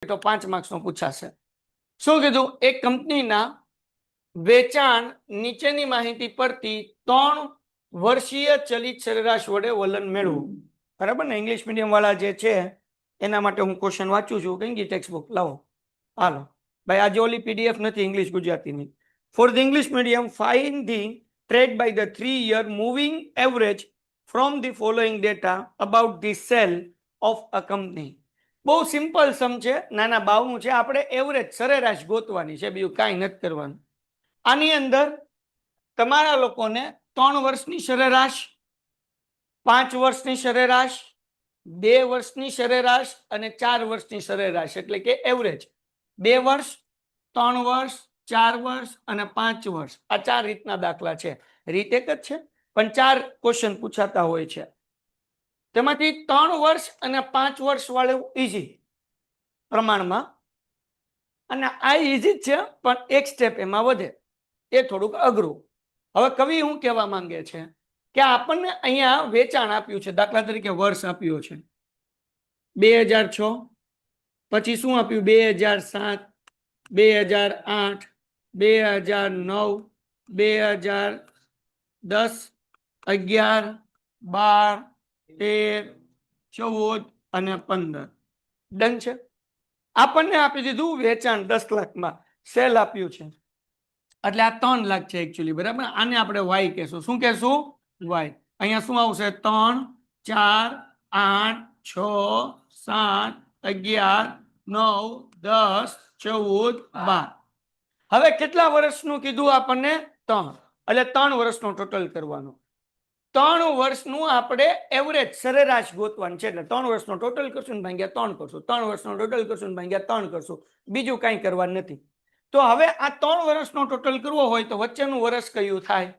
તો 5 માર્ક્સનો પૂછાશે. શું કીધું? એક કંપનીના વેચાણ નીચેની માહિતી પરથી 3 વર્ષીય ચલિત સરેરાશ વડે વલણ મેળવું. બરાબર ને? ઇંગ્લિશ મીડિયમ વાળા જે છે એના માટે હું ક્વેશ્ચન વાંચું છું. કઈ ટેક્સ્ટ બુક લાવો. હાલો ભાઈ, આજે ઓલી પીડીએફ નથી ઇંગ્લિશ ગુજરાતીની. For the English medium, find the trade by the 3-year moving average from the following data about the sale of a company. બહુ સિમ્પલ સમ છે, નાના બાવનું છે. આપણે એવરેજ સરેરાશ ગોતવાની છે, બીજું કાંઈ નથી કરવાનું. આની અંદર તમારા લોકોને 3 વર્ષની સરેરાશ, 5 વર્ષની સરેરાશ, 2 વર્ષની સરેરાશ અને 4 વર્ષની સરેરાશ એટલે કે એવરેજ 2 વર્ષ, 3 વર્ષ, 4 વર્ષ અને 5 વર્ષ, આ 4 રીતના દાખલા છે. રીત એક જ છે પણ 4 ક્વેશ્ચન પૂછાતા હોય છે. તેમાંથી 3 વર્ષ અને 5 વર્ષ વાળું ઈઝી પ્રમાણમાં, અને આ ઈઝી જ છે પણ એક સ્ટેપ એમાં વધે, એ થોડુંક અઘરું. હવે કવિ શું કહેવા માંગે છે કે આપણને અહીંયા વેચાણ આપ્યું છે, દાખલા તરીકે વર્ષ આપ્યો છે 2006, પછી શું આપ્યું 2007, 2008, 2009, 2010, 11, 12, 13, 14 અને 15. ડન છે. આપણને આપી દીધું વેચાણ 10 લાખમાં, સેલ આપ્યું છે એટલે આ 3 લાખ છે એકચ્યુઅલી. બરાબર? આને આપણે વાય કહેશું. શું કહેશું? વાય. અહીંયા શું આવશે? 3, 4, 8, 6, 7, 11, 9, 10, 14, 12. હવે કેટલા વર્ષનું કીધું આપણને? 3. એટલે 3 વર્ષનો ટોટલ કરવાનો. 3 વર્ષનું આપણે એવરેજ સરેરાશ ગોતવાનું છે એટલે 3 વર્ષનો ટોટલ કરશું ને ભાગ્યા 3 કરશું, 3 વર્ષનો ટોટલ કરશું ને ભાગ્યા 3 કરશું, બીજું કાંઈ કરવાનું નથી. તો હવે આ 3 વર્ષનો ટોટલ કરવો હોય તો વચ્ચેનું વર્ષ કયું થાય?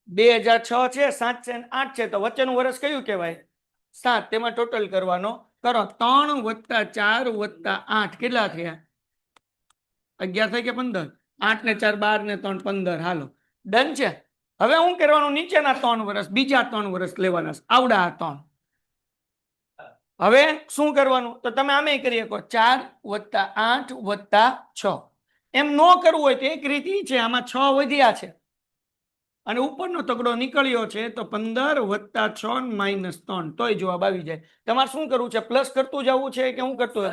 2006 છે, 7 છે, 8 છે, તો વચ્ચેનું વર્ષ કયું કહેવાય? 7. તેમાં ટોટલ કરવાનો. કરો 3 + 4 + 8 કેટલા થયા? 11 થાય કે 15? 8 ને 4 12 ને 3 15. હાલો, ડન છે. હવે શું કરવાનું? નીચેના 3 વર્ષ, બીજા 3 વર્ષ લેવાના, આવડા 3. હવે શું કરવાનું? તો તમે આમે કરી શકો 4 + 8 + 6. એમ ન કરવું હોય તો એક રીત ઈ છે, આમાં 6 વધ્યા છે અને ઉપરનો તગડો નીકળ્યો છે તો 15 + 6 - 3, તોય જવાબ આવી જાય. તમારે શું કરવું છે? પ્લસ કરતું જવું છે કે હું કરતું?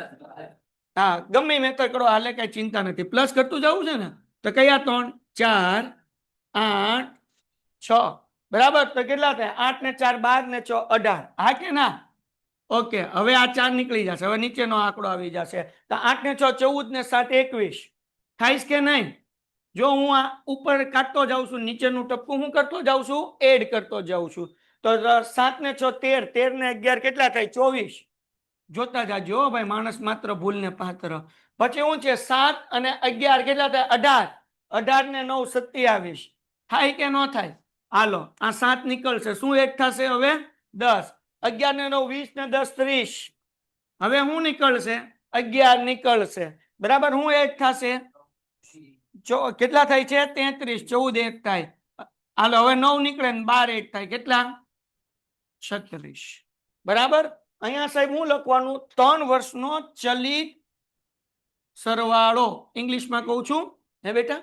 હા, ગમે મેથડ કરો, હાલે, કઈ ચિંતા નથી. પ્લસ કરતું જવું છે ને, તો કયા 3? 4, 8, 6. બરાબર? તો કેટલા થાય? 8 ને 4 12 ને 6 18. હા કે ના? ઓકે. હવે આ 4 નીકળી જશે, હવે નીચેનો આંકડો આવી જશે. તો 8 ને 6 14 ને 7 21 થાય કે નહીં? જો હું આ ઉપર કાઢતો જાઉં છું, નીચેનું ટપકું હું કરતો જાઉં છું, એડ કરતો જાઉં છું. તો 7 ને 6 13, 13 ને 11 કેટલા થાય? 24. જોતા જાજો ભાઈ, માણસ માત્ર ભૂલ ને પાત્ર. પછી શું છે? 7 અને 11 કેટલા થાય? 18. 18 ને 9 27. થાય કે ન થાય? હાલો, આ 7 નીકળશે, શું એક થશે હવે? 10. 11 ને 9 20 ને 10 30. હવે શું નીકળશે? 11 નીકળશે. બરાબર? શું એક થશે? કેટલા થાય છે? 33. 14 એક થાય. હાલો, હવે 9 નીકળે ને 12 એક થાય. કેટલા? 36. બરાબર? અહીંયા સાહેબ હું લખવાનું? 3 વર્ષનો ચલિત સરવાળો. ઇંગ્લિશમાં કહું છું હે બેટા,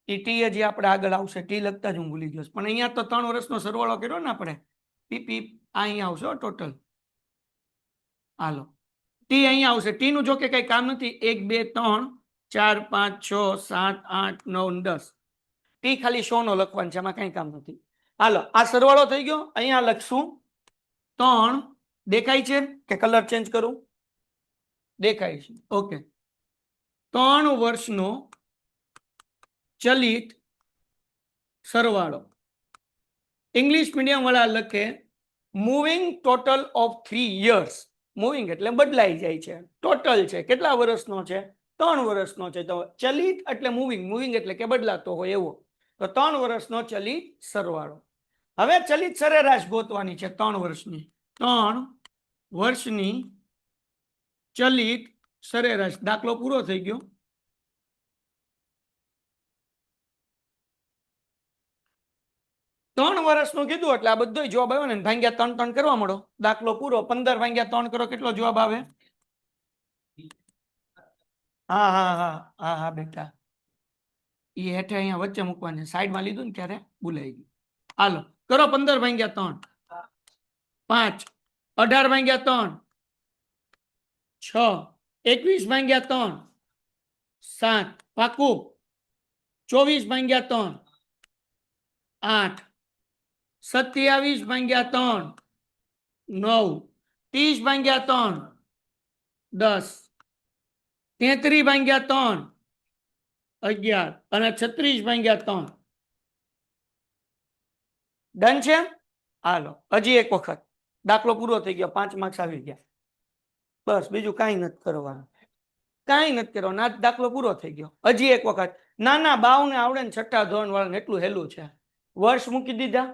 ટી હજી આપણે આગળ આવશે, ટી લખતા જ હું ભૂલી ગયો. પણ અહીંયા તો 3 વર્ષનો સરવાળો કર્યો ને આપણે, પીપી અહીંયા આવશે ટોટલ. હાલો, ટી અહીંયા આવશે. ટી નું જો કે કઈ કામ નથી. 1 2 3 4 5 6 7 8 9 10. ટી ખાલી 100 નો લખવાનું છે, એમાં કઈ કામ નથી. હાલો, આ સરવાળો થઈ ગયો. અહીંયા લખશું 3. દેખાય છે કે કલર ચેન્જ કરું? દેખાય છે. ઓકે. 3 વર્ષનો ચલિત સરવાળો. ઇંગ્લિશ મીડિયમ વાળા લખે moving total of 3 years. Moving એટલે બદલાઈ જાય છે. ટોટલ છે કેટલા વર્ષનો છે? 3 વર્ષનો છે. તો ચલિત એટલે મૂવિંગ, મૂવિંગ એટલે કે બદલાતો હોય એવો. તો 3 વર્ષનો ચલિત સરવાળો. હવે ચલિત સરેરાશ ગોતવાની છે 3 વર્ષની. 3 વર્ષની ચલિત સરેરાશ. દાખલો પૂરો થઈ ગયો. 3 વર્ષનું કીધું એટલે આ બધો જવાબ આવ્યો ને ભાંગ્યા 3 3 કરવા મળો દાખલો પૂરો 15 ભાંગ્યા 3 કરો કેટલો જવાબ આવે હા હા હા હા હા બેટા એ હેઠે અહીંયા વચ્ચે મૂકવાની સાઈડમાં લીધું ને ત્યારે ભૂલાઈ ગયું હાલો કરો 15 ભાંગ્યા 3 5 18 ભાંગ્યા 3 6 21 ભાંગ્યા 3 7 પાકું 24 ભાંગ્યા 3 8 27 ભાંગ્યા 3 9 30 ભાંગ્યા 3 10 33 ભાંગ્યા 3 11 અને 36 ભાંગ્યા 3 ડન છે હાલો હજી એક વખત દાખલો પૂરો થઈ ગયો 5 માર્ક્સ આવી ગયા બસ બીજું કાંઈ નથી કરવાનું કાંઈ નથી કરવાનું આ દાખલો પૂરો થઈ ગયો હજી એક વખત નાના બાવને આવડે ને છઠ્ઠા ધોરણ વાળાને એટલું હેલું છે વર્ષ મૂકી દીધા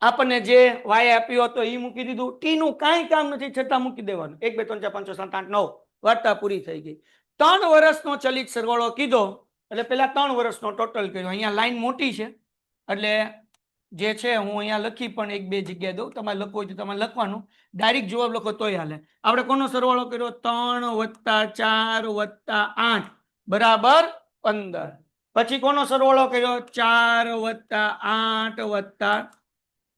આપણને જે વાય આપ્યો હતો એ મૂકી દીધું ટી નું કાંઈ કામ નથી છતાં મૂકી દેવાનું 1 2 3 4 5 6 7 8 9 વાર્તા પૂરી થઈ ગઈ 3 વર્ષનો ચલિત સરવાળો કીધો એટલે પેલા 3 વર્ષનો ટોટલ કર્યો અહીંયા લાઈન મોટી છે એટલે જે છે હું અહીંયા લખી પણ 1 2 જગ્યાએ દઉં તમારે લખવું હોય તો તમારે લખવાનું ડાયરેક્ટ જવાબ લખો તોય હાલે આપણે કોનો સરવાળો કર્યો 3 + 4 + 8 બરાબર 15 પછી કોનો સરવાળો કર્યો 4 + 8 +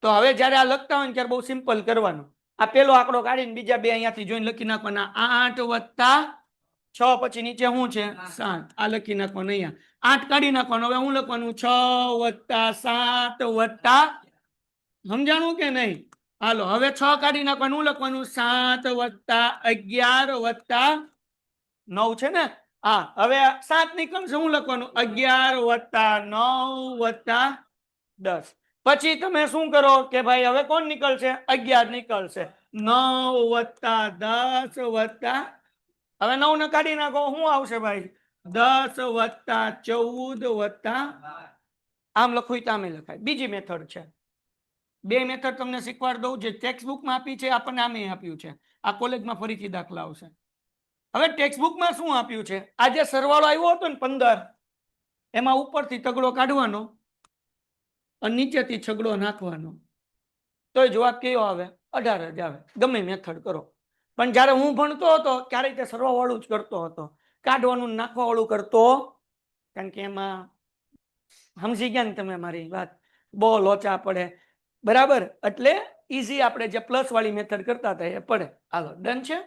તો હવે જ્યારે આ લખતા હોય ને ત્યારે બહુ સિમ્પલ કરવાનું આ પેલો આંકડો કાઢીને બીજા બે અહીંયાથી જોઈને લખી નાખવાના 8 + 6 પછી નીચે શું છે 7 આ લખી નાખવાનું અહીંયા 8 કાઢી નાખવાનું હવે હું લખવાનું 6 + 7 + સમજાણું કે નહીં હાલો હવે 6 કાઢી નાખવાનું હું લખવાનું 7 + 11 + 9 છે ને હા હવે 7 નીકળશે હું લખવાનું 11 + 9 + 10 પછી તમે શું કરો કે ભાઈ હવે કોણ નીકળશે 11 નીકળશે 9 + 10 હવે 9 ને કાઢી નાખો શું આવશે ભાઈ 10 + 14 આમ લખવું તો આમે લખાય બીજી મેથડ છે બે મેથડ તમને શીખવાડ દઉં જે ટેક્સ્ટબુકમાં આપી છે આપણને આમે આપ્યું છે આ કોલેજમાં ફરીથી દાખલા આવશે હવે ટેક્સ્ટબુકમાં શું આપ્યું છે આ જે સરવાળો આવ્યો હતો ને 15 એમાં ઉપરથી તગડો કાઢવાનો અને નીચેથી છગડો નાખવાનો તો જવાબ કયો આવે 18 જ આવે ગમે મેથડ કરો પણ જ્યારે હું ભણતો હતો ત્યારે તે સરવાળું જ કરતો હતો કાઢવાનું નાખવાવાળું કરતો કારણ કે એમાં સમજી ગયા ને તમે મારી વાત બહુ લોચા પડે બરાબર એટલે ઈઝી આપણે જે પ્લસ વાળી મેથડ કરતા હતા એ પડે હાલો ડન છે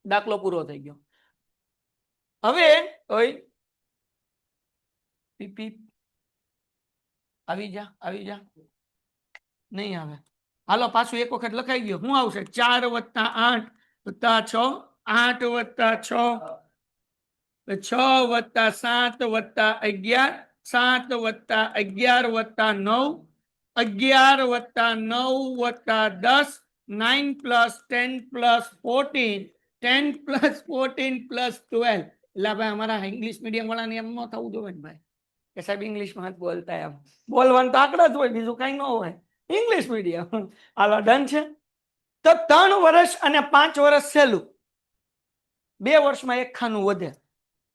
દાખલો પૂરો થઈ ગયો હવે પીપી આવી જા નહીં આવે હાલો પાછું એક વખત લખાઈ ગયો શું આવશે 4 + 8 + 6 8 + 6 6 + 7 + 11 7 + 11 + 9 11 + 9 + 10 9 + 10 + 14 10 + 14 + 12 એટલે ભાઈ અમારા ઇંગ્લિશ મીડિયમ વાળાને એમ ન થવું જોઈએ ને ભાઈ કે સાહેબ ઇંગ્લિશમાં જ બોલતા એમ બોલવાનું તો આંકડા જ હોય બીજું કઈ ન હોય ઇંગ્લિશ મીડિયમ હાલો ડન છે તો 3 વર્ષ અને 5 વર્ષ સહેલું 2 વર્ષમાં એક ખાનું વધે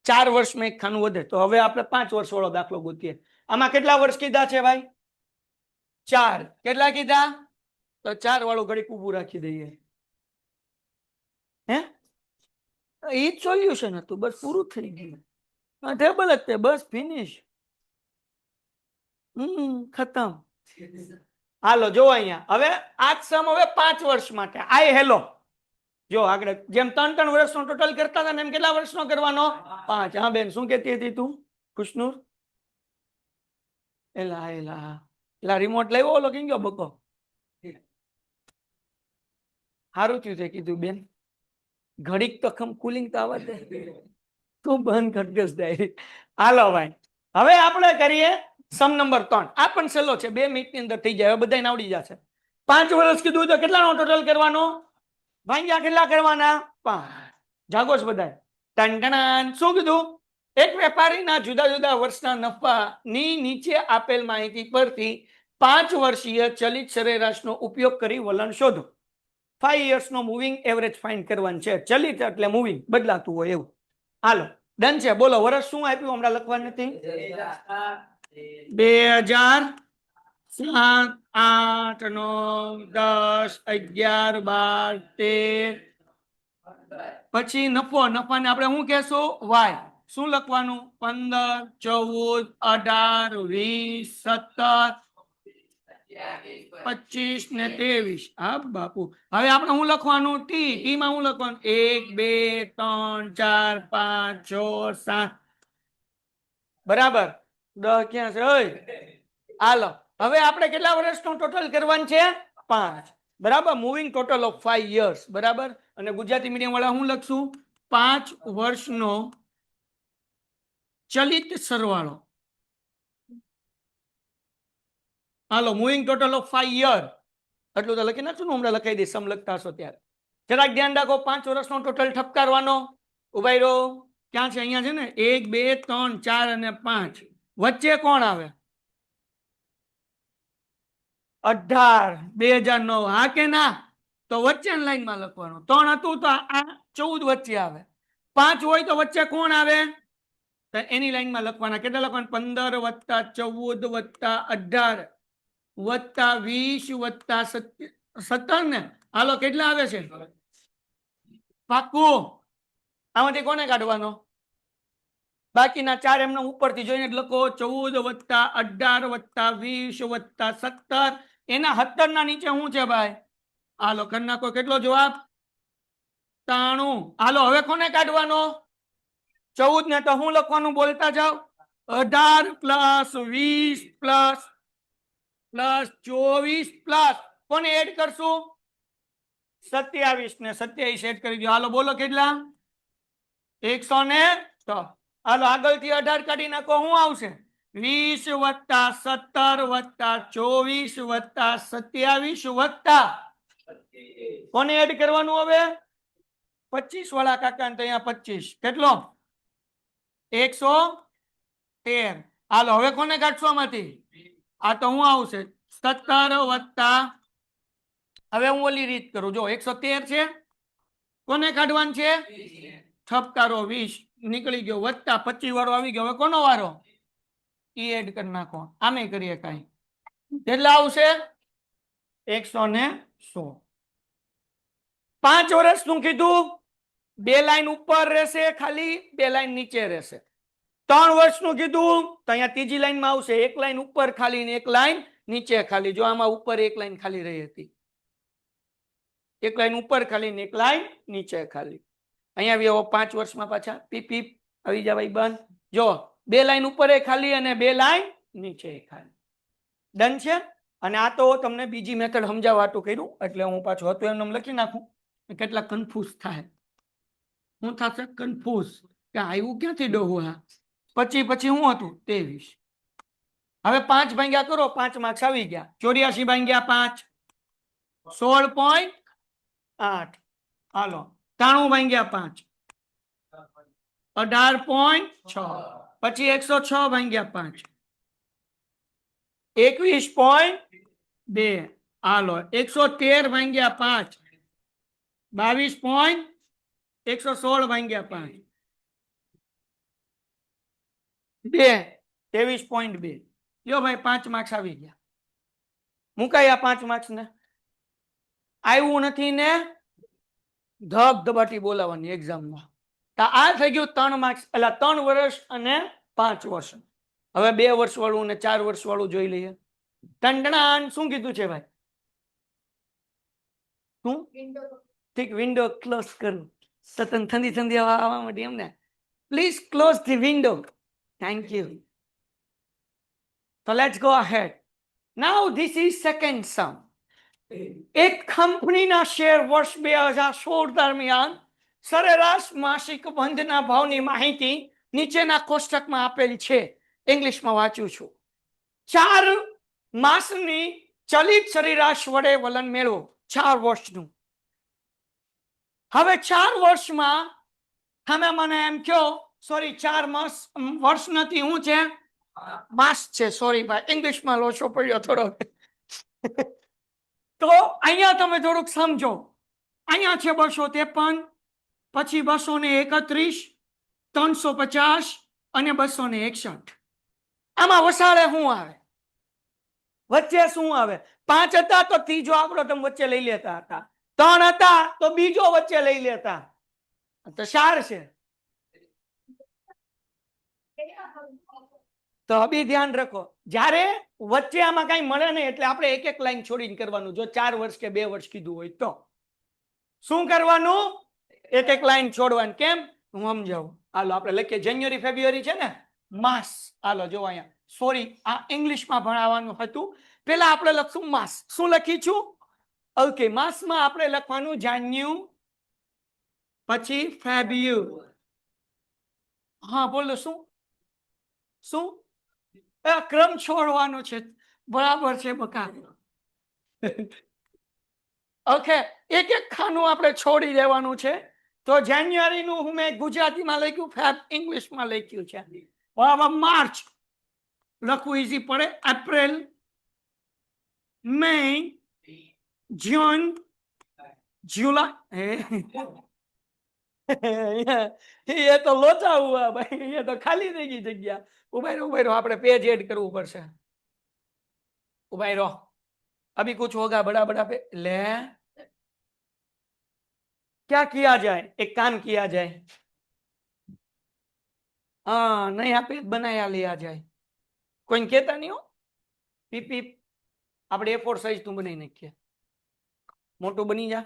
4 વર્ષમાં એક ખાનું વધે તો હવે આપણે 5 વર્ષ વાળો દાખલો ગોતીએ આમાં કેટલા વર્ષ કીધા છે ભાઈ 4 કેટલા કીધા તો 4 વાળું ઘડીક ઊભું રાખી દઈએ હે એ જ સોલ્યુશન હતું બસ પૂરું થઈ ગયું ટેબલ જ તે બસ ફિનિશ ખતમ હાલો જો અહીંયા હવે આ સમ હવે 5 વર્ષ માટે આય હેલો જો આગળ જેમ 3 વર્ષનો ટોટલ કરતા હતા ને એમ કેટલા વર્ષનો કરવાનો 5 હા બેન શું કહેતી હતી તું ખુશનૂર એલા રિમોટ લાવ્યો ઓલો કેમ ગયો બકો સારું થયું છે કીધું બેન ઘડીક તો ખમ કુલિંગ તો આવવા દે તું બંધ ખટકસ ડાયરી હાલો ભાઈ હવે આપણે કરીએ સમ નંબર 3 આ પણ સહેલો છે 2 મિનિટની અંદર થઈ જાય હવે બધાને આવડી જશે 5 વર્ષ કીધું તો કેટલાનો ટોટલ કરવાનો ભાંગ્યા કેટલા કરવાના 5 જાગોશ બધાય ટન શું કીધું એક વેપારીના જુદા જુદા વર્ષના નફાની નીચે આપેલ માહિતી પરથી 5 વર્ષીય ચલિત સરેરાશનો ઉપયોગ કરી વલણ શોધો 5 yearsનો મૂવિંગ એવરેજ ફાઇન્ડ કરવાનું છે ચલિત એટલે મૂવિંગ બદલાતું હોય એવું હાલો ડન છે બોલો વર્ષ શું આપ્યું હમણાં લખવા નથી 2000 7 8 9 10 11 12 13 પછી નફો નફાને આપણે શું કહેશું વાય શું લખવાનું 15 14 18 20 17 25 ને 23 હા બાપુ હવે આપણે શું લખવાનું ટી ટી માં શું લખવાનું 1 2 3 4 5 6 7 બરાબર 10 ક્યાં છે ઓય હાલો હવે આપણે કેટલા વર્ષનું ટોટલ કરવાનું છે 5 બરાબર મૂવિંગ ટોટલ ઓફ 5 years બરાબર અને ગુજરાતી મીડિયમ વાળા હું લખશું 5 વર્ષનો ચલિત સરવાળો હાલો મૂવિંગ ટોટલ ઓફ 5 year એટલું તો લખી નાખશું ને હમણાં લખાઈ દઈશ સમ લખતા હશો ત્યારે જરાક ધ્યાન રાખો 5 વર્ષનો ટોટલ ઠપકારવાનો ઉભાઈ રહો ક્યાં છે અહીંયા છે ને 1 2 3 4 અને 5 વચ્ચે કોણ આવે 18 2009 હા કે ના તો વચ્ચે લાઈનમાં લખવાનું 3 હતું તો આ 14 વચ્ચે આવે 5 હોય તો વચ્ચે કોણ આવે તો એની લાઈનમાં લખવાના કેટલા લખવાના 15 વત્તા 14 વત્તા 18 વત્તા 20 વત્તા 17 ને હાલો કેટલા આવે છે પાક્કું આમાંથી કોને કાઢવાનો બાકીના 4 એમના ઉપરથી જોઈને લખો 14 વત્તા 18 વત્તા 20 વત્તા 17 એના 17 ના નીચે શું છે ભાઈ હાલો કરી નાખો કેટલો જવાબ 93 હાલો હવે કોને કાઢવાનો 14 ને તો હું લખવાનું બોલતા જાઓ 18 પ્લસ 20 પ્લસ 24 પ્લસ કોને એડ કરશું 27 ને 27 એડ કરી દો હાલો બોલો કેટલા 106 હાલો આગળથી 18 કાઢી નાખો શું આવશે 20 વત્તા 17 વત્તા 24 વત્તા 27 વત્તા કોને એડ કરવાનું હવે 25 વાળા કાકા તો અહીંયા 25 કેટલો 113 હાલો હવે કોને કાઢશો આમાંથી આ તો હું આવશે 17 વત્તા હવે હું ઓલી રીત કરું જો 113 છે કોને કાઢવાનું છે ઠપકારો 20 નીકળી ગયો વત્તા 25 વાળો આવી ગયો હવે કોનો વારો ઈ એડ કરી નાખો આમે કરીએ કાંઈ કેટલા આવશે 116 5 વર્ષનું કીધું 2 લાઈન ઉપર રહેશે ખાલી 2 લાઈન નીચે રહેશે 3 વર્ષનું કીધું તો અહીંયા ત્રીજી લાઈનમાં આવશે 1 લાઈન ઉપર ખાલી ને 1 લાઈન નીચે ખાલી જો આમાં ઉપર 1 લાઈન ખાલી રહી હતી 1 લાઈન ઉપર ખાલી ને 1 લાઈન નીચે ખાલી અહીંયા આવી 5 વર્ષમાં પાછા પીપ પીપ આવી જવાય બંધ જો 2 લાઈન ઉપર ખાલી અને 2 લાઈન નીચે ખાલી ડન છે અને આ તો તમને બીજી મેથડ સમજાવવાતું કર્યું એટલે હું પાછું હતું એમને લખી નાખું કેટલા કન્ફ્યુઝ થાય હું થશે કન્ફ્યુઝ કે આવ્યું ક્યાંથી ડોહું હા પછી શું હતું 23 હવે 5 ભાગ્યા કરો 5 માર્ક્સ આવી ગયા 84 ભાગ્યા 5 16.8 હાલો 93 ભાગ્યા 5 18.6 પછી 106 ભાગ્યા 5 21.2 હાલો 113 ભાગ્યા 5 22.116 ભાગ્યા 5 23.2 લ્યો ભાઈ 5 માર્ક્સ આવી ગયા મુકાયા 5 માર્ક્સ ને આવ્યું નથી ને ધબધબાટી બોલાવવાની એક્ઝામમાં આ થઈ ગયું 3 માર્ક્સ એટલે 3 વર્ષ અને 5 વર્ષ હવે 2 વર્ષ વાળું ને 4 વર્ષ વાળું જોઈ લઈએ ટંડણાન શું કીધું છે ભાઈ શું ઠીક વિન્ડો ક્લોઝ કરું તો તને ઠંડી ઠંડી હવા આવવા માંડી એમને please close the window thank you So let's go ahead. Now this is second sum. એક કંપનીના શેર વર્ષ 2016 દરમિયાન સરેરાશ માસિક બંધના ભાવની માહિતી નીચેના કોષ્ટકમાં આપેલ છે ઇંગ્લિશમાં વાંચું છું 4 માસની ચલિત સરેરાશ વડે વલણ મેળવો 4 વર્ષનું હવે 4 વર્ષમાં તમે મને એમ કહો સોરી 4 માસ વર્ષ નથી હું છે માસ છે સોરી ભાઈ ઇંગ્લિશમાં લોચો પડ્યો થોડો તો અહીંયા તમે થોડુંક સમજો અહીંયા છે 253 પછી 231 350 અને 261 આમાં વસાડે શું આવે વચ્ચે શું આવે? 5 હતા તો ત્રીજો આંકડો તમે વચ્ચે લઈ લેતા હતા, 3 હતા તો બીજો વચ્ચે લઈ લેતા, તો 4 છે. તો અભી ધ્યાન રાખો, જ્યારે વચ્ચે આમાં કઈ મળે નહીં એટલે આપણે એક એક લાઈન છોડીને કરવાનું. જો 4 વર્ષ કે 2 વર્ષ કીધું હોય તો શું કરવાનું? એક એક લાઈન છોડવાની. કેમ? હું સમજાવું. હાલો આપણે લખીએ જાન્યુઆરી ફેબ્રુઆરી છે ને, માસ. હાલો જો અહીંયા, સોરી આ ઇંગ્લિશમાં ભણાવવાનું હતું, પેલા આપણે લખશું માસ. શું લખીશું? ઓકે, માસમાં આપણે લખવાનું જાન્યુ, પછી ફેબ્રુ. હા બોલો, શું શું? ક્રમ છોડવાનો છે, બરાબર છે બકા. ઓકે, એક એક ખાનું આપણે છોડી દેવાનું છે. તો જાન્યુઆરી નું હું મેં ગુજરાતીમાં લખ્યું, ફેબ ઇંગ્લિશમાં લખ્યું છે. બરાબર, માર્ચ લખવું ઈઝી પડે. એપ્રિલ, મે, જૂન, जुलाई. ये तो लोचा हुआ भाई, ये तो खाली થઈ ગઈ જગ્યા. ઉભા રહો આપણે પેજ એડ કરવું પડશે. ઉભા રહો, अभी कुछ होगा बड़ा बड़ा पे ले. क्या किया जाए? एक काम किया जाए, हाँ नया पेज बनाया लिया जाए. कोई कहता नहीं हो पीपी, આપણે A4 સાઈઝ તું બનાવી નાખીએ, મોટું બની જા.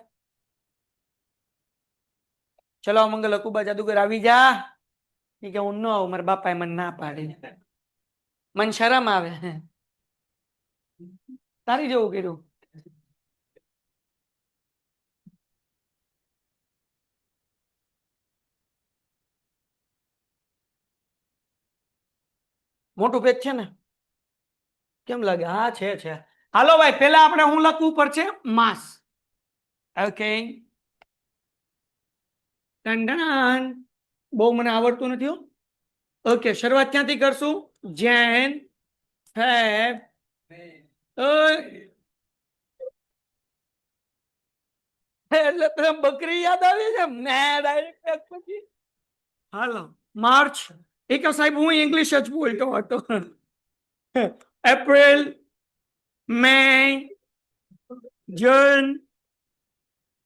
ચલો મંગલ અકુબા જાદુગર આવી જા. કે હું ન આવું, મારા બાપાએ મને ના પાડી, મને શરમ આવે. તારી જેવું કર્યું. મોટું પેજ છે ને? કેમ લાગે? હા છે. હાલો ભાઈ, પેલા આપણે હું લખવું પડશે? માસ. ઓકે, ટંડન. બહુ મને આવડતું નથી હો. ઓકે, શરૂઆત ક્યાંથી કરશું? જેન, ફેબ, એટલે તમે બકરી યાદ આવી છે ને ડાયરેક્ટ પછી. હાલો, માર્ચ. એક સાહેબ હું ઇંગ્લિશ જ બોલતો હતો. એપ્રિલ, મે, જૂન,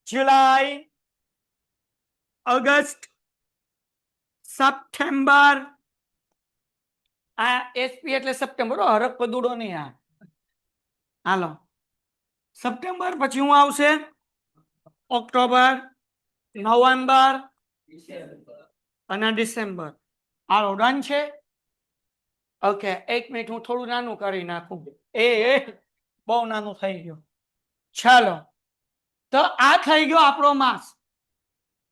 जुलाई, ऑगस्ट, सप्टेम्बर. आ एसपी એટલે સપ્ટેમ્બર, હરક પદુડો નહીં આ. હાલો, સપ્ટેમ્બર પછી હું આવશે ઓક્ટોબર, નવેમ્બર અને ડિસેમ્બર. હાલો, ડન છે. ઓકે, 1 મિનિટ હું થોડું નાનું કરી નાખું. એ બહુ નાનું થઈ ગયું. ચાલો, તો આ થઈ ગયો આપણો માસ.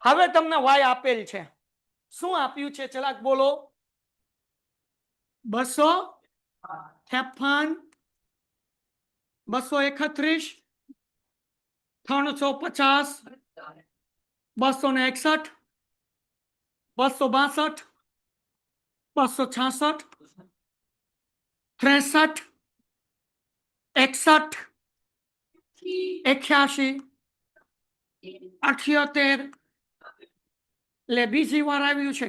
હવે તમને વાય આપેલ છે. શું આપ્યું છે ચલાક બોલો? 253, 231, 350, 261, 262, 266, 63, 61, 81, 78. એટલે બીજી વાર આવ્યું છે.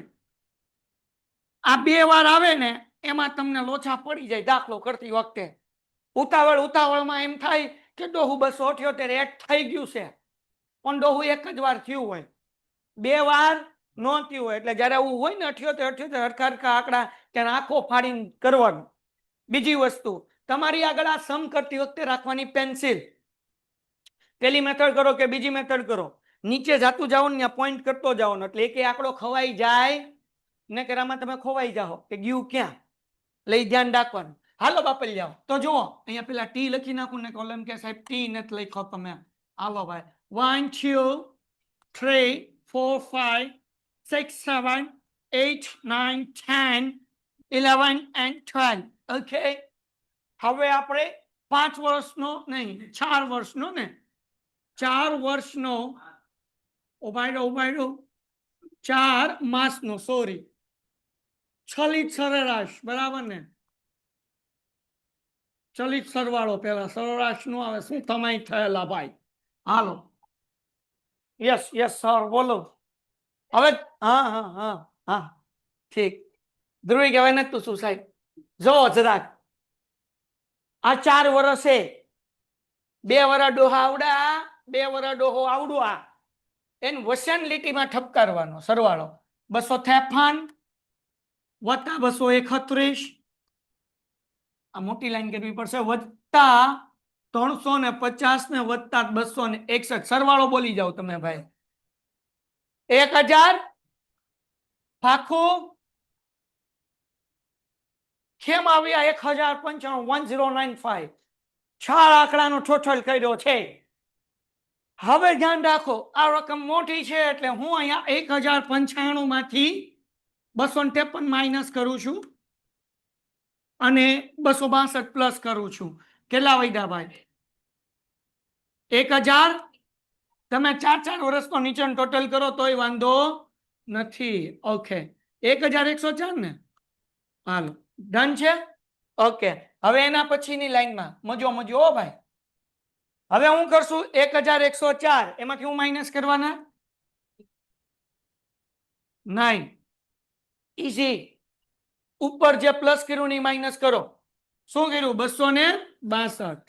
આ 2 વાર આવે ને એમાં તમને લોચા પડી જાય. દાખલો કરતી વખતે ઉતાવળમાં એમ થાય કે ડોહું 278 એડ થઈ ગયું છે, પણ ડોહું એક જ વાર થયું હોય, 2 વાર ન થયું હોય. એટલે જયારે આવું હોય ને 78 હરખા આંકડા ત્યારે આંખો ફાડીને કરવાનું. બીજી વસ્તુ, તમારી આગળ આ સમ કરતી વખતે રાખવાની પેન્સિલ. પેલી મેથડ કરો કે બીજી મેથડ કરો, નીચે જાતું જાઓ ને પોઈન્ટ કરતો જાઓ, એટલે એક આંકડો ખવાઈ જાય ને કરામાં તમે ખોવાઈ જાઓ કે ગયું ક્યાં, લઈ ધ્યાન રાખવાનું. હાલો બાપલ જાઓ. તો જુઓ અહીંયા પેલા ટી લખી નાખું ને કોલમ કે સાહેબ ટી નથી લખો તમે. હાલો ભાઈ, 1 2 3 4 5 6 7 8 9 10 11 and 12. ઓકે, હવે આપણે 5 વર્ષનો નહીં 4 વર્ષનો ને 4 વર્ષનો ઉભાડો 4 માસનો, સોરી, ચલિત સરેરાશ, બરાબર ને? ચલિત સરવાળો પેલા, સરેરાશ નો આવે. શું તમે થયેલા ભાઈ? હાલો, યસ સર બોલો. હવે હા ઠીક. ધ્રુવી કહેવાય ને તું શું સાહેબ? જો જરાક આ 4 વર્ષે 2 વર્ષ ડોહા આવડા 2 વર્ષ ડોહો આવડું આ એને વસન લીટીમાં ઠપકારવાનો સરવાળો 253 વત્તા 231 આ મોટી લાઈન કરવી પડશે વત્તા 350 ને વત્તા 261 સરવાળો બોલી જાઓ તમે ભાઈ 1000 પાખું કેમ આવ્યા 1095 1095 ચાર આંકડાનો ટોટલ કર્યો છે હવે ધ્યાન રાખો આ રકમ મોટી છે એટલે હું અહીંયા 1095 માંથી 253 માઇનસ કરું છું અને 262 પ્લસ કરું છું કેટલા વધ્યા ભાઈ 1000 તમે 4 વર્ષનો નીચેનો ટોટલ કરો તોય વાંધો નથી ઓકે 1104 ને હાલો ડન છે ઓકે હવે એના પછીની લાઈનમાં મજો મજો હો ભાઈ હવે હું કરશું 1104 એમાંથી હું માઇનસ કરવાના 9 ઈઝી ઉપર જે પ્લસ કર્યું ની માઇનસ કરો શું કર્યું 262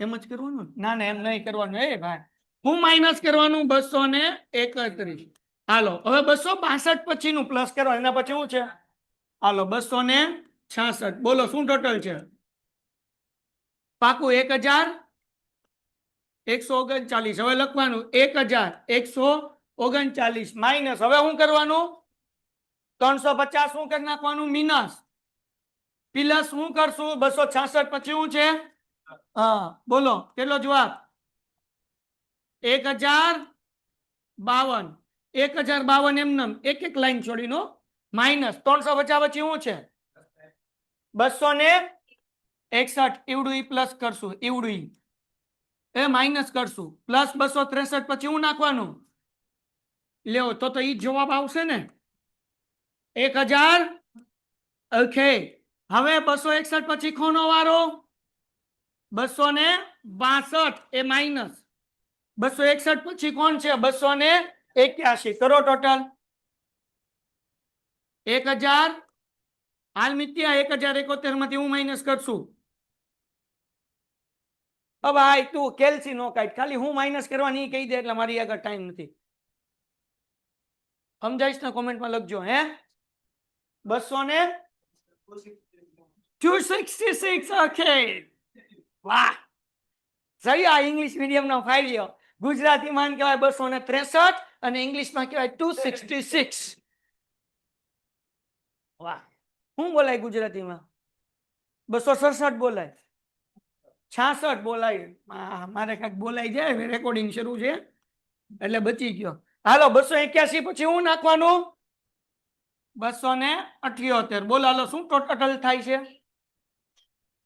એમ જ કરવાનું ના ના એમ નહીં કરવાનું એ ભાઈ હું માઇનસ કરવાનું 231 હાલો હવે 262 પછીનું પ્લસ કરો એના પછી શું છે હાલો 266 બોલો શું ટોટલ છે પાકું 1139 હવે લખવાનું 1139 માઇનસ હવે શું કરવાનું 350 શું કરી નાખવાનું મિનસ પ્લસ શું કરશું 266 પછી શું છે હા બોલો કેટલો જવાબ 1052 એમ એક એક લાઈન છોડીનો માઇનસ 350 પછી શું છે 261 ઈવડું પ્લસ કરશું ઈવડું એ માઇનસ કરશું પ્લસ 263 પછી હું નાખવાનું લેવો તો ઈ જવાબ આવશે ને 1000 ઓકે હવે 261 પછી કોનો વારો 262 એ માઇનસ 261 પછી કોણ છે 281 કરો ટોટલ 1000 હાલ મિત્યા 1071 માંથી હું માઇનસ કરશું હવે ભાઈ તું કેલ્સી નો કાઢ ખાલી હું માઇનસ કરવાની કહી દે એટલે મારી આગળ ટાઈમ નથી સમજાઈશ ને કોમેન્ટમાં લખજો હે 266 ઓકે વાહ સહી આ ઇંગ્લિશ મીડિયમ નો ફાયદો ગુજરાતીમાં કહેવાય 263 અને ઇંગ્લિશમાં કહેવાય 266 વાહ શું બોલાય ગુજરાતીમાં 267 બોલાય 66 બોલાય મારે કાંઈક બોલાય જાય રેકોર્ડિંગ શરૂ છે એટલે બચી ગયો હાલો 281 પછી હું નાખવાનું 278 બોલો હાલો શું ટોટલ થાય છે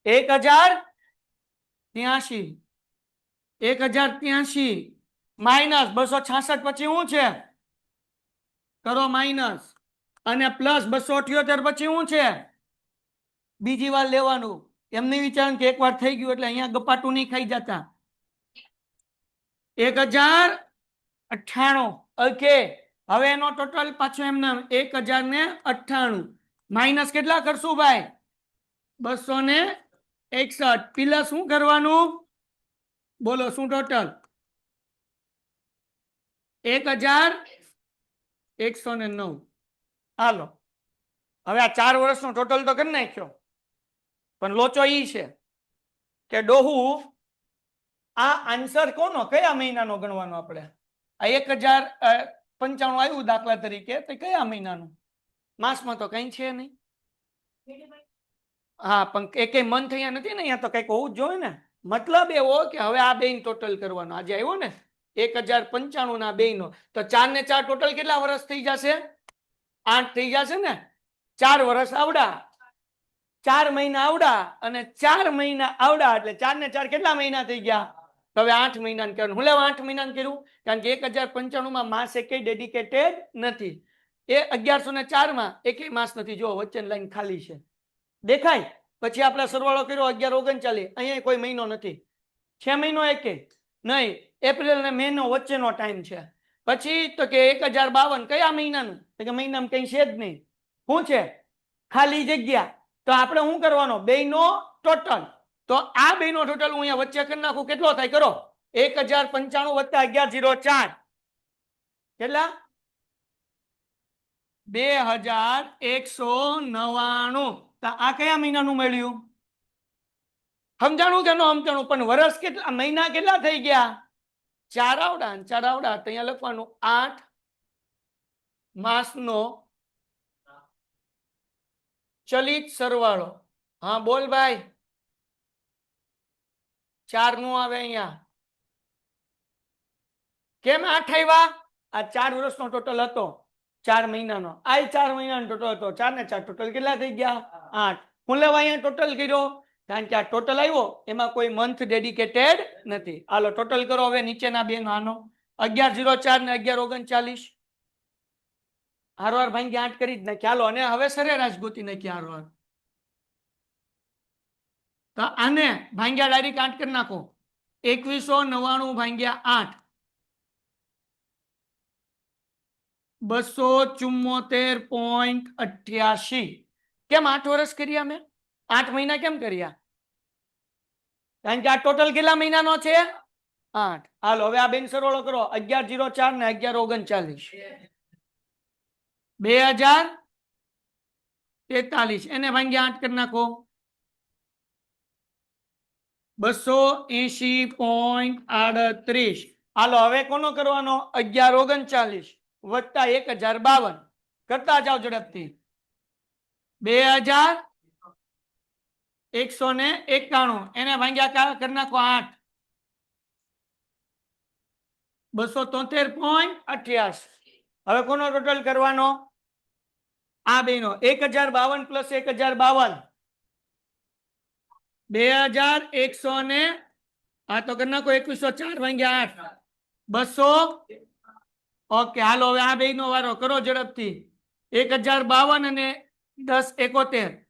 1083 માઇનસ 266 પછી શું છે કરો માઇનસ અને પ્લસ 278 પછી શું છે બીજી વાર લેવાનું એમ નહીં વિચારવાનું કે એકવાર થઈ ગયું એટલે અહીંયા ગપાટું નહીં ખાઈ જતા 1098 ઓકે હવે એનો ટોટલ પાછો એમને 1098 માઇનસ કેટલા કરશું ભાઈ 261 પ્લસ શું કરવાનું બોલો શું ટોટલ 1109 હાલો હવે આ 4 વર્ષનો ટોટલ તો કરી નાખ્યો પણ લોચો ઈ છે કે ડોહું આ આન્સર કોનો કયા મહિનાનો ગણવાનો આપણે આ 1095 આવ્યું દાખલા તરીકે તો કયા મહિનાનું માસમાં તો કઈ છે નહીં હા પણ એકેય મંથ અહીંયા નથી ને અહીંયા તો કઈક હોવું જ જોઈએ ને મતલબ એવો કે હવે આ બેન ટોટલ કરવાનો આજે આવ્યો ને 1095 ના બેનો તો 4 ને 4 ટોટલ કેટલા વર્ષ થઈ જશે 8 થઈ જશે ને 4 વર્ષ આવડા 4 મહિના આવડા અને 4 મહિના આવડા એટલે 4 ને 4 કેટલા મહિના થઈ ગયા તો હવે 8 મહિનાનું કરવાનું હું લેવા 8 મહિનાનું કર્યું કારણ કે 1095 માં માસ એકેય ડેડિકેટેડ નથી એ 1104 માં એકેય માસ નથી જો વચ્ચેની લાઈન ખાલી છે દેખાય પછી આપણે સરવાળો કર્યો 1139 અહીંયા કોઈ મહિનો નથી 6 મહિનો એકેય નહીં એપ્રિલ અને મે નો વચ્ચેનો ટાઈમ છે પછી તો કે 1052 કયા મહિનાનું તો કે મહિનામાં કઈ છે જ નહીં શું છે ખાલી જગ્યા તો આપણે શું કરવાનો બેયનો ટોટલ તો આ બે નો ટોટલ હું અહીંયા વચ્ચે કરી નાખું કેટલો થાય કરો 1095 વત્તા 1104 કેટલા 2199 તો આ કયા મહિનાનું મળ્યું સમજાણું કે ન સમજાણું પણ વર્ષ કેટલા મહિના કેટલા થઈ ગયા ચાર આવડા તો અહીંયા લખવાનું 8 માસનો ચલિત સરવાળો હા બોલ ભાઈ 4 નું આવે અહીંયા કેમ 8 આવ્યા આ 4 વર્ષનો ટોટલ હતો 4 મહિનાનો આ 4 મહિનાનો ટોટલ હતો 4 ને 4 ટોટલ કેટલા થઈ ગયા 8 હું લેવા અહીંયા ટોટલ કર્યો કારણ કે આ ટોટલ આવ્યો એમાં કોઈ મંથ ડેડિકેટેડ નથી હાલો ટોટલ કરો હવે નીચેના બે નાનો 1104 ને 1139 હારવાર ભાંગી 8 કરી જ નાખી હાલો અને હવે સરેરાશ ગોતી નાખી હારવાર તો આને ભાંગ્યા ડાયરેક્ટ 8 કરી નાખો 2199 ભાંગ્યા 8 274.88 કેમ 8 વર્ષ કર્યા મેં 8 મહિના કેમ કર્યા કારણ કે આ ટોટલ કેટલા મહિનાનો છે 8 હાલો હવે આ બેન સરવાળો કરો 1104 ને 1139 2043 એને ભાંગ્યા 8 કરી નાખો 280.38 હાલો હવે કોનો કરવાનો 1139 વત્તા 1052 કરતા જાઓ ઝડપથી 2191 એને ભાંગ્યા કરી નાખો 8 273.88 હવે કોનો ટોટલ કરવાનો આ બેનો 1052 પ્લસ 1052 2100 ને આ તો કરી નાખો 2104 ભાંગ્યા 8 200 ઓકે હાલો હવે આ બે નો વારો કરો ઝડપથી 1052 અને 1071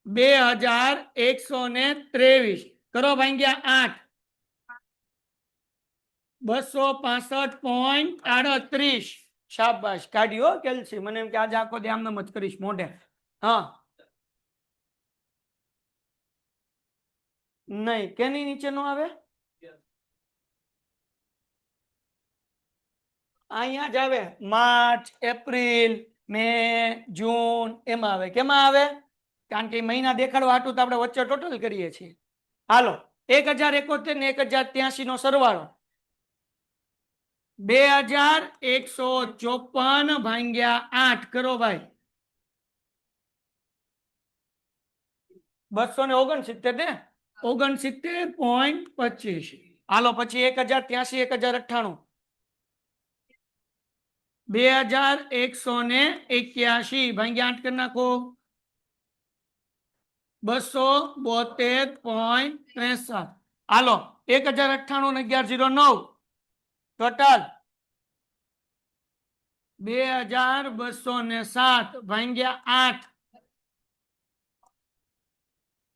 2123 કરો ભાંગ્યા 8 265.38 શાબાશ કાઢ્યો કેલ્સી મને એમ કે આજે આખો દી આમ જ કરીશ મોઢે હા નહીં કેની નીચે નો આવે અહીંયા જ આવે માર્ચ એપ્રિલ મે જૂન એમાં આવે કેમાં આવે કારણ કે મહિના દેખાડવા હાટું તો આપણે વચ્ચે ટોટલ કરીએ છીએ હાલો 1071 ને 1083 નો સરવાળો 2154 ભાંગ્યા 8 કરો ભાઈ 269 ને 69.25 હાલો પછી 1083 1098 2181 ભાંગ્યા 8 કરી નાખો 272.63 હાલો 1098 ને 1109 ટોટલ 2207 ભાંગ્યા 8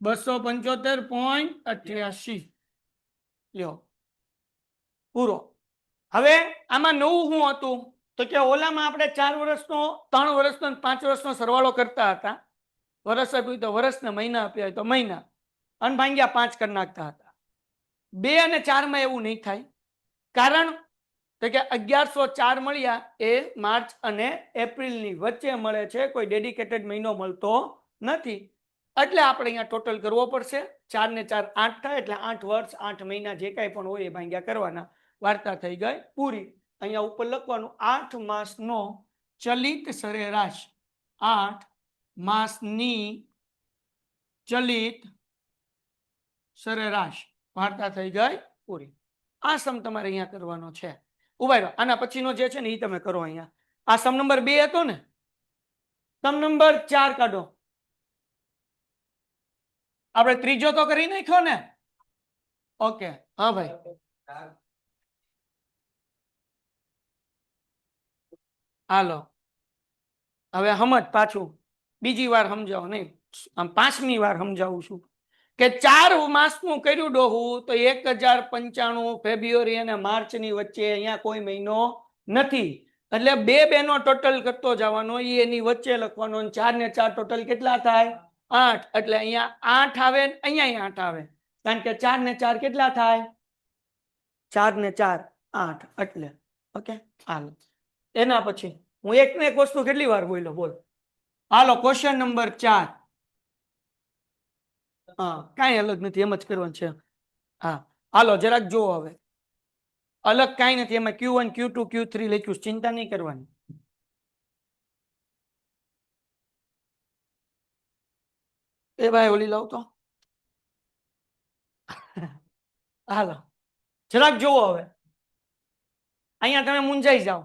275.88 લ્યો પૂરો હવે આમાં નવું શું હતું તો કે ઓલામાં આપણે 4 વર્ષનો 3 વર્ષનો 5 વર્ષનો સરવાળો કરતા હતા વર્ષ આપ્યું તો વર્ષ ને મહિના આપ્યા હોય તો મહિના અને ભાંગ્યા 5 કરી નાખતા હતા 2 અને 4 માં એવું નહીં થાય કારણ તો કે 1104 મળ્યા એ માર્ચ અને એપ્રિલની વચ્ચે મળે છે કોઈ ડેડિકેટેડ મહિનો મળતો નથી એટલે આપણે અહીંયા ટોટલ કરવો પડશે 4 ને 4 8 થાય એટલે 8 વર્ષ 8 મહિના જે કાંઈ પણ હોય એ ભાંગ્યા કરવાના વાર્તા થઈ ગઈ પૂરી અહીંયા ઉપર લખવાનું 8 માસનો ચલિત સરેરાશ 8 માસની ચલિત સરેરાશ વાર્તા થઈ ગઈ પૂરી આ સમ તમારે અહીંયા કરવાનો છે ઉભા રહ્યો આના પછીનો જે છે ને એ તમે કરો અહીંયા આ સમ નંબર 2 હતો ને સમ નંબર 4 કાઢો આપણે ત્રીજો તો કરી નાખ્યો ને ઓકે હા ભાઈ હાલો હવે સમજ પાછું બીજી વાર સમજાવો નહીં આમ 5મી વાર સમજાવું છું કે 4 માસનું કર્યું ડોહું તો 1095 ફેબ્રુઆરી અને માર્ચની વચ્ચે અહીંયા કોઈ મહિનો નથી એટલે 2 નો ટોટલ કરતો જવાનો એની વચ્ચે લખવાનો 4 ને 4 ટોટલ કેટલા થાય 8 એટલે અહીંયા 8 આવે ને અહીંયા 8 આવે કારણ કે 4 ને 4 કેટલા થાય 4 ને 4 8 એટલે ઓકે હાલો એના પછી હું એક ને એક વસ્તુ કેટલી વાર બોલ્યો બોલ હાલો ક્વેશ્ચન નંબર 4 હા કાંઈ અલગ નથી એમ જ કરવાનું છે હા હાલો જરાક જો હવે અલગ કાંઈ નથી એમાં Q1 Q2 Q3 લખ્યું ચિંતા નહીં કરવાની એ ભાઈ ઓલી લાવ તો હાલો જરાક જોવો હવે અહીંયા તમે મૂંઝાઈ જાઓ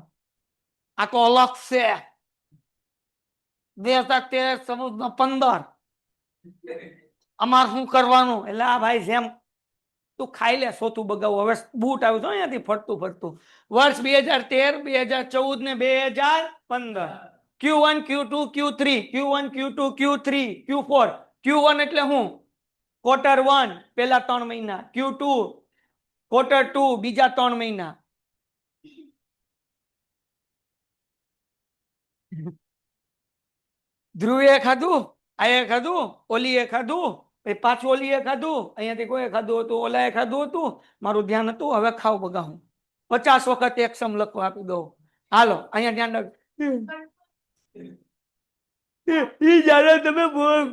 આ તો અલગ છે 2013 અમાર શું કરવાનું એટલે આ ભાઈ જેમ તું ખાઈ લે સોતું બગાવું હવે બૂટ આવ્યું તો અહીંયાથી ફરતું ફરતું વર્ષ 2013 2014 ને 2015 Q1 Q2 Q3 Q1 Q2 Q3 Q4 Q1 એટલે હું ક્વાર્ટર 1 પહેલા 3 મહિના Q2 ક્વાર્ટર 2 બીજા 3 મહિના ધ્રુવે ખાધું આયે ખાધું ઓલીએ ખાધું પાછું ઓલીએ ખાધું અહીંયાથી કોઈ ખાધું હતું ઓલાએ ખાધું હતું મારું ધ્યાન હતું હવે ખાવ બગાવું 50 વખત એક સમ લખવા આપી દઉં હાલો અહીંયા ધ્યાન રાખ ઈ જ્યારે તમે બોલો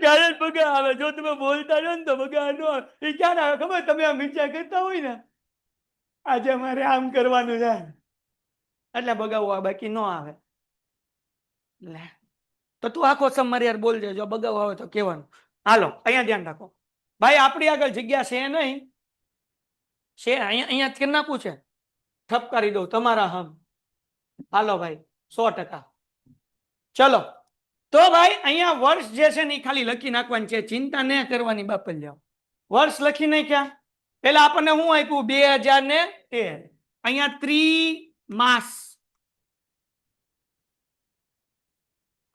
ત્યારે જ બગા આવે જો તમે બોલતા રહો ને તો બગા ન એ ક્યારે આવે ખબર તમે આમ વિચાર કરતા હોય ને આજે મારે આમ કરવાનું છે એટલે બગાવું બાકી ન આવે લે તો તું આખો સમ મારી યાર બોલજે જો બગાવ આવે તો કહેવાનું હાલો અહીંયા ધ્યાન રાખો ભાઈ આપણી આગળ જગ્યા છે નહીં છે અહીંયા કે નાખું છે ઠપકારી દઉં તમારા હમ હાલો ભાઈ 100% ચલો તો ભાઈ અહીંયા વર્ષ જે છે ને એ ખાલી લખી નાખવાની છે ચિંતા ન કરવાની બાપલ જાઓ વર્ષ લખી નાખ્યા પેલા આપણને શું આપ્યું 2013 અહીંયા ત્રિમાસ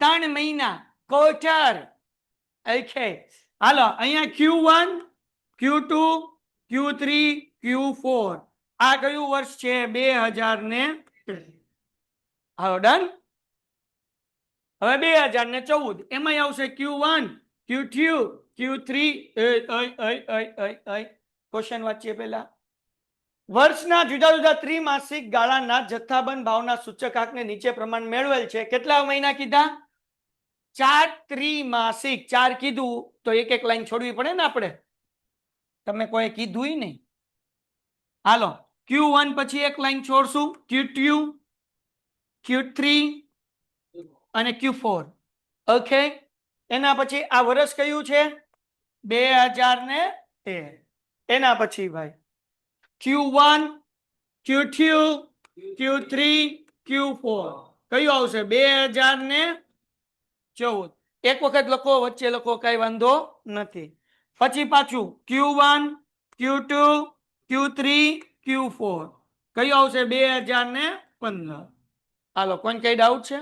3 મહિના ક્વાર્ટર ઓકે હાલો અહીંયા Q1 Q2 Q3 Q4 આ કયું વર્ષ છે 2013 હાલો ડન હવે 2014 એમાં આવશે Q1 Q2 Q3 ક્વેશ્ચન વાંચીએ પહેલા વર્ષના જુદા જુદા ત્રિમાસિક ગાળાના જથ્થાબંધ ભાવના સૂચકાંકને નીચે પ્રમાણે મેળવેલ છે કેટલા મહિના કીધા 4 ત્રિમાસિક 4 કીધું તો એક એક લાઈન છોડવી પડે ને આપણે તમે કોઈ કીધું નહીં હાલો Q1 પછી એક લાઈન છોડશું Q2 Q3 અને Q4 ઓકે એના પછી આ વર્ષ કયું છે 2013 એના પછી ભાઈ Q1 Q2 Q3 Q4 કયું આવશે 2014 એક વખત લખો વચ્ચે લખો કઈ વાંધો નથી પછી પાછું Q1 Q2 Q3 Q4 કયું આવશે 2015 હાલો કોણ કઈ ડાઉટ છે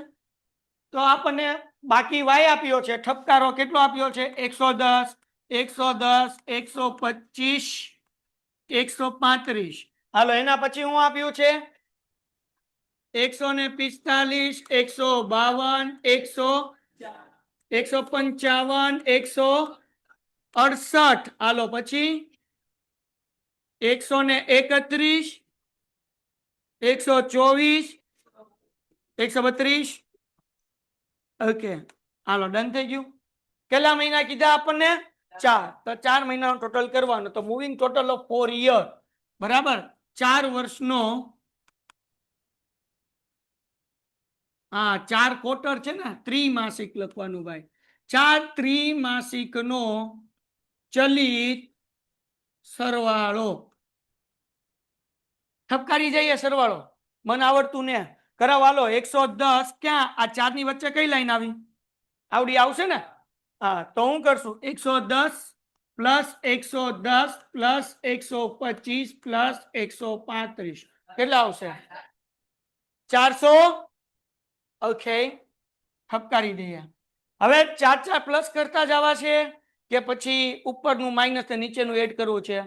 તો આપણને બાકી વાય આપ્યો છે ઠપકારો કેટલો આપ્યો છે 110 110 125 135 હાલો એના પછી હું આપ્યું છે 145 152 155 168 હાલો પછી 131 124 132 ઓકે હાલો ડન થઈ ગયું કેટલા મહિના કીધા આપણને 4 તો 4 મહિનાનો ટોટલ કરવાનો તો મૂવિંગ ટોટલ ઓફ 4 યર બરાબર 4 વર્ષનો હા 4 ક્વાર્ટર છે ને ત્રિમાસિક લખવાનું ભાઈ 4 ત્રિમાસિક નો ચલિત સરવાળો ઠપકારી જઈએ સરવાળો મને આવડતું ને કરાવાલો 110 ક્યાં આ 4 ની વચ્ચે કઈ લાઈન આવી આવડી આવશે ને હા તો હું કરશું 110 પ્લસ 110 પ્લસ 125 પ્લસ 135 કેટલા આવશે 400 ઓકે ઠપકારી દઈએ હવે 4 પ્લસ કરતા જવા છે કે પછી ઉપરનું માઇનસ ને નીચેનું એડ કરવું છે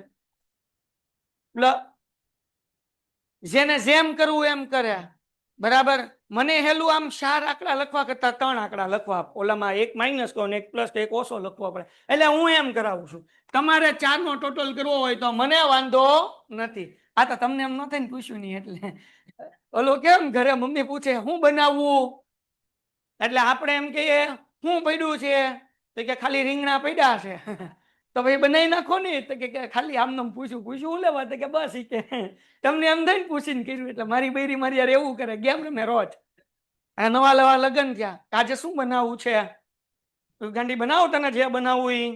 જેને જેમ કરવું એમ કરે બરાબર મને હેલું આમ 4 આંકડા લખવા કરતા 3 આંકડા લખવા, ઓલામાં એક માઇનસ કહો ને એક પ્લસ એક ઓછો લખવો પડે, એટલે હું એમ કરાવું છું. તમારે 4 નો ટોટલ કરવો હોય તો મને વાંધો નથી. આ તો તમને એમ ન થાય ને પૂછ્યું નહીં એટલે. ઓલો કેમ ઘરે મમ્મી પૂછે શું બનાવવું, એટલે આપણે એમ કહીએ શું પડ્યું છે, તો કે ખાલી રીંગણા પડ્યા છે. તો ભાઈ બનાવી નાખો ને, તો કે ખાલી આમને પૂછ્યું હું લેવા, તો કે બસ ઈ કે તમને એમ થઈને પૂછીને કર્યું. એટલે મારી બૈરી મારી યાર એવું કરે, ગેમ રમે રોજ. આ નવા નવા લગ્ન થયા, આજે શું બનાવવું છે, ગાંડી બનાવો તને જે બનાવવું ઈ,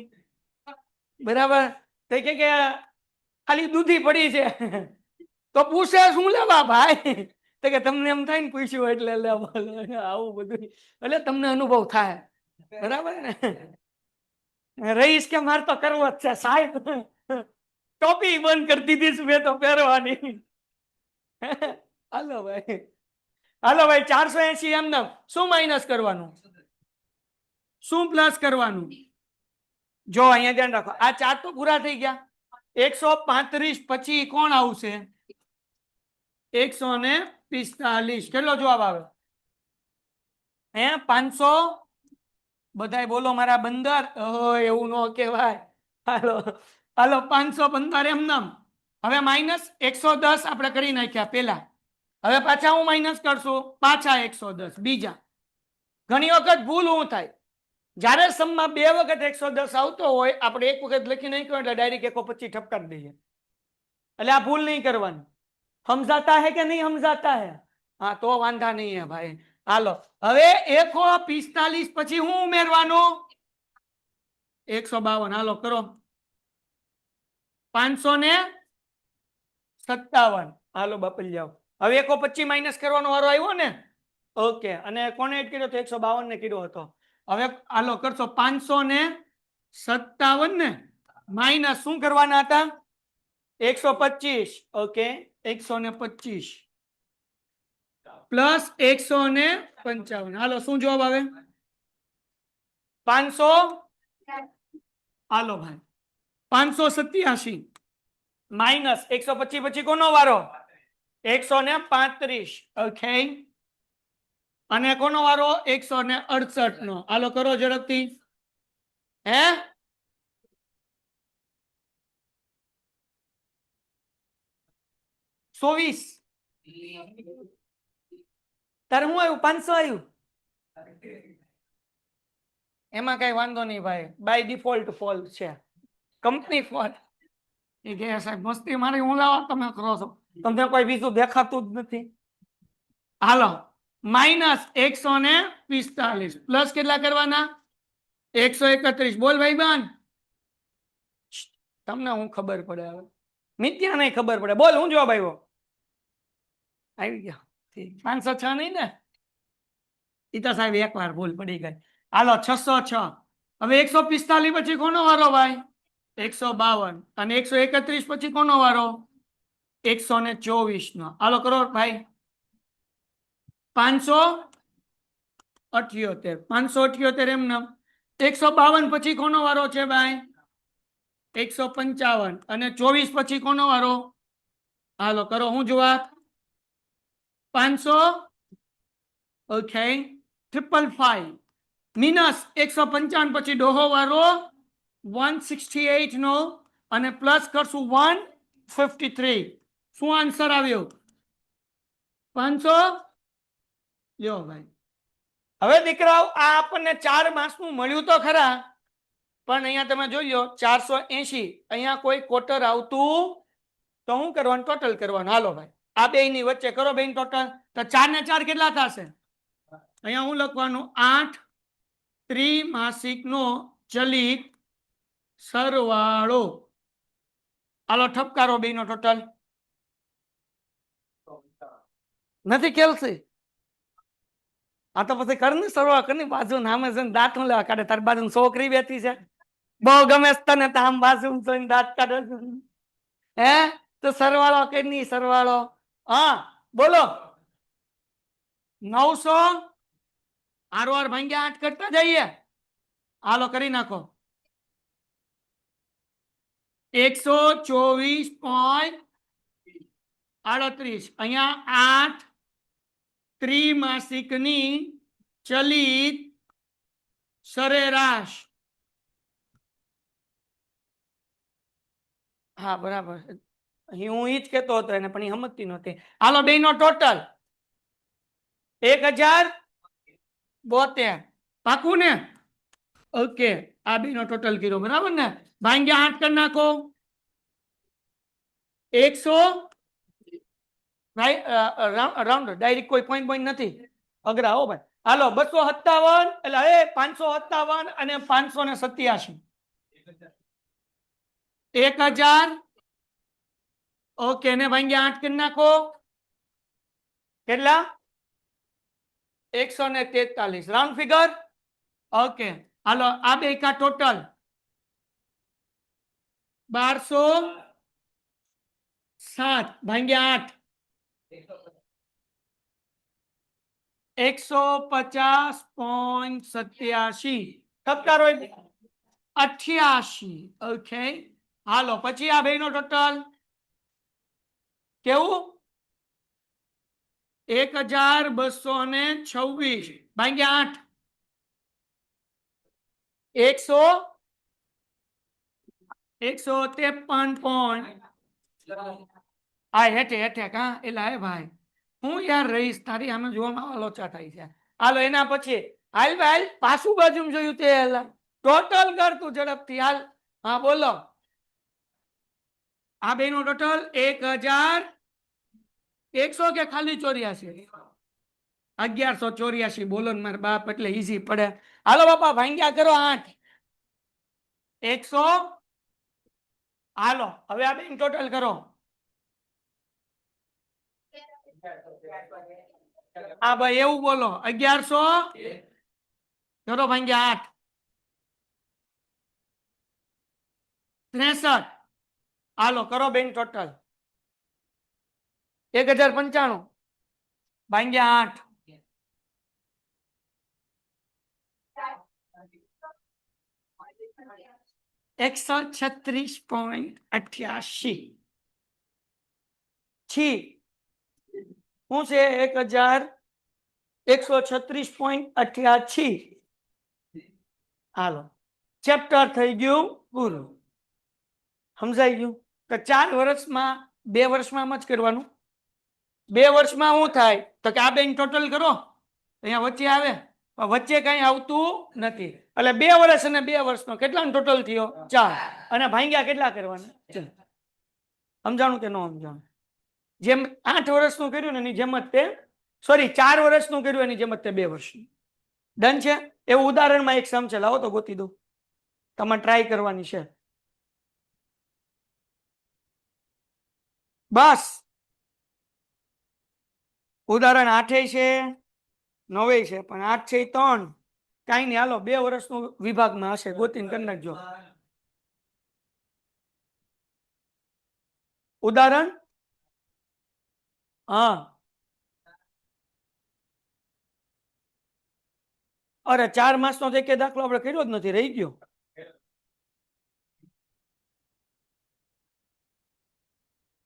બરાબર. તો કે ખાલી દૂધી પડી છે. તો પૂછે શું લેવા ભાઈ, તો કે તમને એમ થાય ને પૂછ્યું એટલે લેવા. આવું બધું એટલે તમને અનુભવ થાય, બરાબર ને. રહીશ કે મારે તો કરવો જ છે સાહેબ, ટોપી બંધ કરી દીધી મેં તો પહેરવાની. હાલો ભાઈ, હાલો ભાઈ 480 એમને શું માઇનસ કરવાનું, શું પ્લસ કરવાનું. જો અહીંયા ધ્યાન રાખો, આ 4 તો પૂરા થઈ ગયા. 135 પછી કોણ આવશે, 145. કેટલો જવાબ આવે હે, 500. બધાય બોલો મારા બંદર. એવું ન કહેવાય. હાલો હાલો 515 એમ નામ. હવે માઇનસ 110 આપણે કરી નાખ્યા પેલા, હવે પાછા હું માઇનસ કરશું, પાછા 110 બીજા. ઘણી વખત ભૂલ હું થાય, જ્યારે સમમાં 2 વખત 110 આવતો હોય, આપણે એક વખત લખી નાખ્યો એટલે ડાયરેક્ટ 125 ઠપકારી દઈએ. એટલે આ ભૂલ નહીં કરવાની. સમજાતા હે કે નહીં સમજાતા હે? હા તો વાંધા નહીં હે ભાઈ. હાલો હવે 145 પછી હું ઉમેરવાનું, 152. હાલો કરો 557. હાલો બાપલ જાઓ. હવે 125 માઇનસ કરવાનો વારો આવ્યો ને. ઓકે, અને કોને એડ કર્યો તો 152 ને કર્યો હતો. હવે હાલો કરશો 557 ને માઇનસ શું કરવાના હતા, 125. Okay 125 plus 155. હાલો શું જવાબ આવે, 500. હાલો ભાઈ 587 માઇનસ 125 પછી કોનો વારો, 135. ઓકે, અને કોનો વારો, 168 નો. હાલો કરો ઝડપથી. હે 24. તારે હું આવ્યું 500 આવ્યું, એમાં કઈ વાંધો નહીં ભાઈ, બાય ડિફોલ્ટ ફોલ્ટ છે, કંપની ફોલ્ટ. એ કે સાહેબ મસ્તી મારી હું લાવવા તમે કરો છો, તમને કોઈ બીજું દેખાતું જ નથી. હાલો માઇનસ 145 પ્લસ કેટલા કરવાના, 131. બોલ ભાઈ બાન, તમને હું ખબર પડે, હવે મિત્યા નહીં ખબર પડે. બોલ હું જવાબ આવ્યો, આવી ગયા 506 નહીં ને, ઈતા સાહેબ એક વાર ભૂલ પડી ગઈ. હાલો 606. હવે 145 પછી કોનો વારો ભાઈ, 152. અને 131 પછી કોનો વારો, 124 નો. હાલો કરો ભાઈ 578 એમ નામ. 152 પછી કોનો વારો છે ભાઈ, 155. અને 24 પછી કોનો વારો, હાલો કરો હું જવાબ 500. ઓકે 555 minus 155 પછી ડોહો વારો 168 નો, અને પ્લસ કરશું 153. શું આન્સર આવ્યો, 500. લ્યો ભાઈ. હવે દીકરાઓ આ આપણને 4 માસનું મળ્યું તો ખરા, પણ અહીંયા તમે જોઈ લો 480. અહીંયા કોઈ ક્વોટર આવતું, તો શું કરવાનું, ટોટલ કરવાનું. હાલો ભાઈ આ બે ની વચ્ચે કરો બેન ટોટલ. તો 4 ને 4 કેટલા થશે, અહીંયા હું લખવાનું 8 ત્રિમાસિક નો ચલિત સરવાળો. હાલો ઠપકારો બે નો ટોટલ. નથી કેલસી? આ તો પછી કર ને સરવાળો કરી, બાજુ નામે છે દાંત નું લેવા કાઢે. તારી બાજુ છોકરી બેઠી છે, બહુ ગમે તને તો આમ બાજુ દાંત કાઢે. હે તો સરવાળો કરી, સરવાળો. હા બોલો 900 આર ભાંગ્યા 8 કરતા જઈએ. હાલો કરી નાખો 124.38. અહીંયા 8 ત્રિમાસિકની ચલિત સરેરાશ. હા બરાબર, હું ઈ જ કેતો હતો એને, પણ એ સમજતી નહોતી. હાલો બે નો ટોટલ 1072. પાકું ને? ઓકે, આ બે નો ટોટલ કર્યો બરાબર ને? ભાંગ્યા 8 કરી નાખો. 100 રાઉન્ડ ડાયરેક્ટ, કોઈ પોઈન્ટ નથી અઘરા હો ભાઈ. હાલો 257 એટલે 557 અને 587. 1000. ઓકે ને ભાંગ્યા 8 કરી નાખો. કેટલા? 143. Round figure. ઓકે હાલો આ બે કા ટોટલ 1207 ભાંગ્યા 8. 150.87. ટપકાર હોય 88. ઓકે હાલો પછી આ બે નો ટોટલ કેવું? 1226 ભાંગ્યા 8. 153. આ હેઠે હેઠે કા એલા હે ભાઈ, હું યાર રહીશ તારી આમે જોવામાં લોચા થાય છે. હાલો એના પછી હાલ ભાઈ પાછું બાજુ જોયું તે ટોટલ કર તું ઝડપથી. હાલ હા બોલો. આ બે નો ટોટલ 1100 કે ખાલી 84? 1184. બોલો ને મારા બાપ, એટલે ઈઝી પડે. હાલો બાપા ભાંગ્યા કરો 8. 100. હાલો હવે આ બે ટોટલ કરો. હા ભાઈ એવું બોલો. 1100 કરો ભાંગ્યા 8. 63. હાલો કરો બેન ટોટલ. 1095 ભાંગ્યા 8. 136.88. છી શું છે? 1136.88. હાલો ચેપ્ટર થઈ ગયું પૂરું. સમજાઈ ગયું? તો 4 વર્ષમાં 2 વર્ષમાં જ કરવાનું. 2 વર્ષમાં શું થાય તો કે આ બેન ટોટલ કરો, અહીંયા વચ્ચે આવે, વચ્ચે કઈ આવતું નથી. એટલે 2 વર્ષ અને 2 વર્ષનો કેટલાનો ટોટલ થયો? 4. અને ભાંગ્યા કેટલા કરવાના? સમજાણું કે ન સમજાણું? જેમ 8 વર્ષનું કર્યું ને એની જેમ જ તે, સોરી 4 વર્ષનું કર્યું એની જેમ જ તે 2 વર્ષનું. ડન છે? એવું ઉદાહરણમાં એક સમ છે, લાવો તો ગોતી દો, તમારે ટ્રાય કરવાની છે. બસ ઉદાહરણ 8 છે, 9 છે, પણ 8 છે 3. કઈ નહીં, હાલો 2 વર્ષનું વિભાગમાં હશે, ગોતીને કરી નાખજો. ઉદાહરણ હા, અરે 4 માસનો તો એક દાખલો આપણે કર્યો જ નથી, રહી ગયો.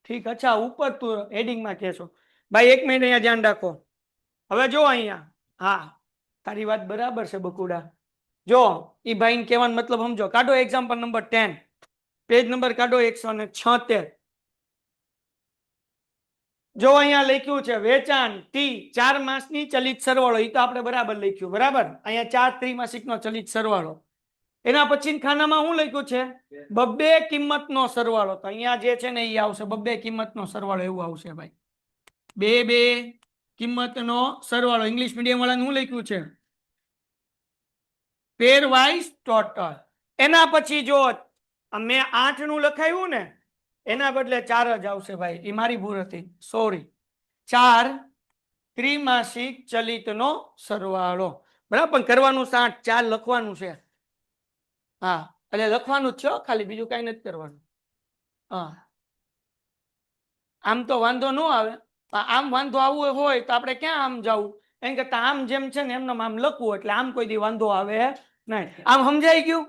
ઠીક, અચ્છા ઉપર તું હેડિંગમાં કહેશો ભાઈ. 1 મિનિટ અહીંયા ધ્યાન રાખો. હવે જો અહીંયા, હા તારી વાત બરાબર છે બકુડા. જો ઈ ભાઈ કહેવાનો મતલબ સમજો. કાઢો એક્ઝામ્પલ નંબર 10, પેજ નંબર કાઢો 176. જો અહીંયા લખ્યું છે વેચાણ ટી 4 માસની ચલિત સરવાળો, એ તો આપણે બરાબર લખ્યું, બરાબર. અહીંયા 4 ત્રિમાસિકનો ચલિત સરવાળો. એના પછી ખાનામાં શું લખ્યું છે? બબ્બે કિંમતનો સરવાળો. તો અહીંયા જે છે ને એ આવશે બબ્બે કિંમતનો સરવાળો, એવું આવશે ભાઈ. બે કિંમતનો સરવાળો. ઇંગ્લિશ મીડિયમ વાળાને શું લખ્યું છે? પેર વાઇઝ ટોટલ. એના પછી જો મેં 8 નું લખાયું ને, એના બદલે 4 જ આવશે ભાઈ. એ મારી ભૂલ હતી, સોરી. 4 ત્રિમાસિક ચલિતનો સરવાળો, બરાબર. કરવાનું 60, 4 લખવાનું છે. હા એટલે લખવાનું જ છે, ખાલી બીજું કઈ નથી કરવાનું. હા આમ તો વાંધો ન આવે. આમ વાંધો આવવો હોય તો આપણે ક્યાં આમ જવું? એમ કરતા આમ જેમ છે ને એમને આમ લખવું, એટલે આમ કોઈ દી વાંધો આવે નહીં. આમ સમજાઈ ગયું?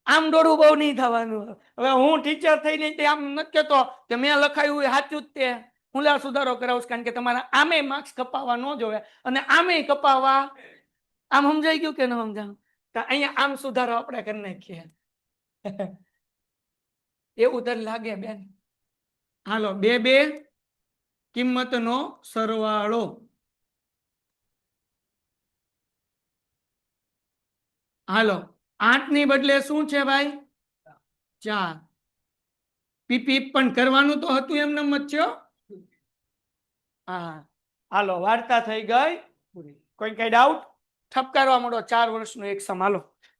આમ દોડવું બહુ નહીં થવાનું. હવે હું ટીચર થઈને આમ નથી કહેતો કે મેં લખાયું એ સાચું જ તે. હું લા સુધારો કરાવું કારણ કે તમારા આમે માર્ક્સ કપાવવા ન જોવે અને આમે કપાવવા આમ સમજાઈ ગયું કે ન સમજાણું તો અહીંયા આમ સુધારો આપણે કરી નાખીએ એવું તને લાગે બેન હાલો બે બે કિંમતનો સરવાળો હાલો 8 ની બદલે શું છે ભાઈ 4 પીપી પણ કરવાનું તો હતું એમને મચ્યો હા હાલો વાર્તા થઈ ગઈ કોઈ કઈ ડાઉટ ઠપકારવા માંડો 4 વર્ષનો એક સમ હાલો